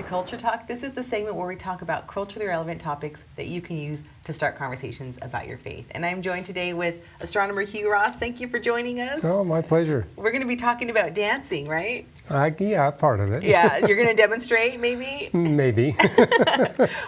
to Culture Talk. This is the segment where we talk about culturally relevant topics that you can use to start conversations about your faith. And I'm joined today with astronomer Hugh Ross. Thank you for joining us. Oh, my pleasure. We're going to be talking about dancing, right? Yeah, part of it. Yeah, you're going to demonstrate, maybe? Maybe.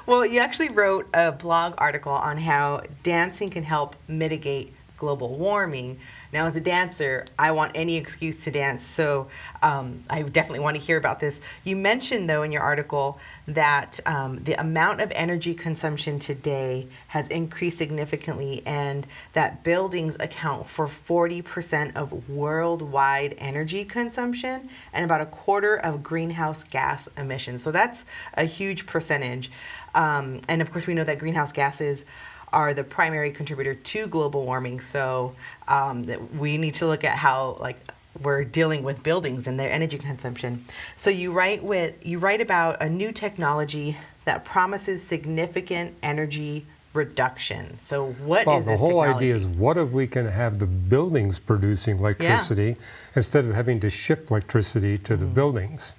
Well, you actually wrote a blog article on how dancing can help mitigate global warming. Now, as a dancer, I want any excuse to dance, so I definitely want to hear about this. You mentioned, though, in your article that the amount of energy consumption today has increased significantly, and that buildings account for 40% of worldwide energy consumption and about a quarter of greenhouse gas emissions. So that's a huge percentage. And of course, we know that greenhouse gases are the primary contributor to global warming. So that we need to look at how we're dealing with buildings and their energy consumption. So you write about a new technology that promises significant energy reduction. So what is this technology? Well, the whole idea is, what if we can have the buildings producing electricity instead of having to ship electricity to the buildings?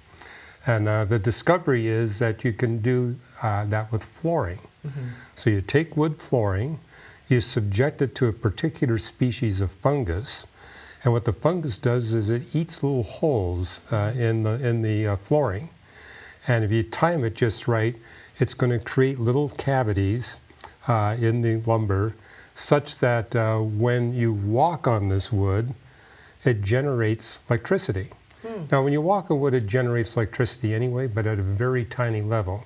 And the discovery is that you can do that with flooring. So you take wood flooring, you subject it to a particular species of fungus, and what the fungus does is it eats little holes in the flooring. And if you time it just right, it's going to create little cavities in the lumber such that when you walk on this wood, it generates electricity. Now, when you walk on wood, it generates electricity anyway, but at a very tiny level.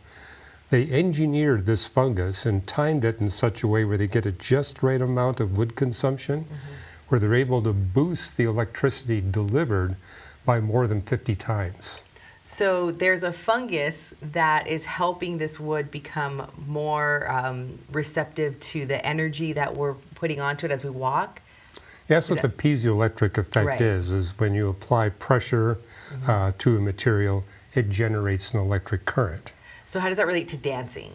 They engineered this fungus and timed it in such a way where they get a just right amount of wood consumption, where they're able to boost the electricity delivered by more than 50 times. So there's a fungus that is helping this wood become more receptive to the energy that we're putting onto it as we walk? That's what the piezoelectric effect is when you apply pressure to a material, it generates an electric current. So how does that relate to dancing?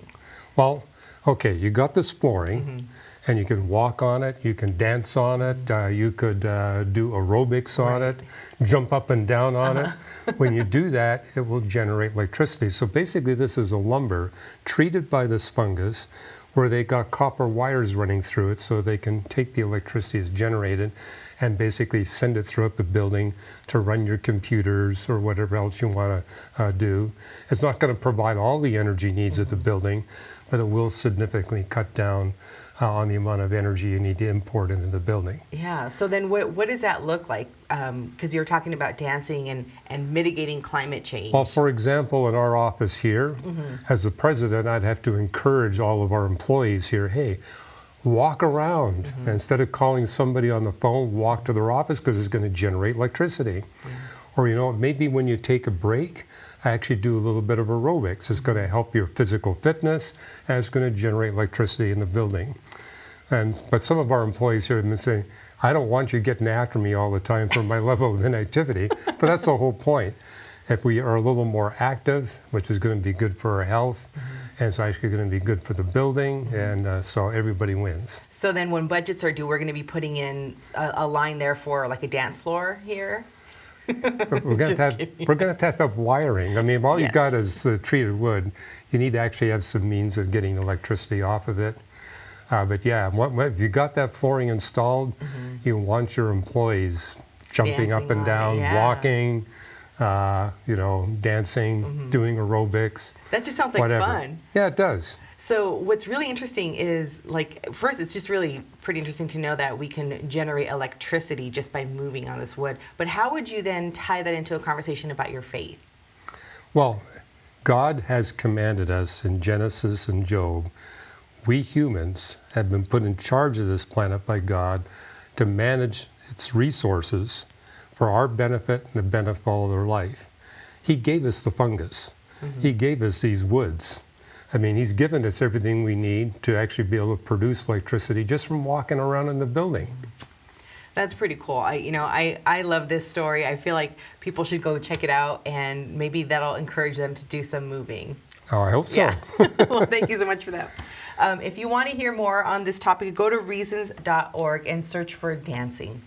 Well, okay, you got this flooring, and you can walk on it, you can dance on it, you could do aerobics on it, jump up and down on it. When you do that, it will generate electricity. So basically this is a lumber treated by this fungus where they got copper wires running through it so they can take the electricity as generated and basically send it throughout the building to run your computers or whatever else you want to do. It's not going to provide all the energy needs of the building, but it will significantly cut down on the amount of energy you need to import into the building. Yeah, so then what does that look like? Because you're talking about dancing and mitigating climate change. Well, for example, in our office here, as the president, I'd have to encourage all of our employees here, hey, walk around. Instead of calling somebody on the phone, walk to their office because it's going to generate electricity. Or, maybe when you take a break, I actually do a little bit of aerobics. It's going to help your physical fitness, and it's going to generate electricity in the building. But some of our employees here have been saying, I don't want you getting after me all the time for my level of inactivity. But that's the whole point. If we are a little more active, which is going to be good for our health, and it's actually going to be good for the building, and so everybody wins. So then when budgets are due, we're going to be putting in a line there for like a dance floor here? We're going to have wiring. I mean, if all you got is treated wood, you need to actually have some means of getting electricity off of it. But yeah, if you got that flooring installed, you want your employees jumping up and down, walking, dancing, doing aerobics. That just sounds like fun. Yeah, it does. So what's really interesting is, first, it's just really pretty interesting to know that we can generate electricity just by moving on this wood. But how would you then tie that into a conversation about your faith? Well, God has commanded us in Genesis and Job. We humans have been put in charge of this planet by God to manage its resources for our benefit and the benefit of all of their life. He gave us the fungus. He gave us these woods. I mean, he's given us everything we need to actually be able to produce electricity just from walking around in the building. That's pretty cool. I love this story. I feel like people should go check it out, and maybe that'll encourage them to do some moving. Oh, I hope so. Yeah. Well, thank you so much for that. If you want to hear more on this topic, go to reasons.org and search for dancing.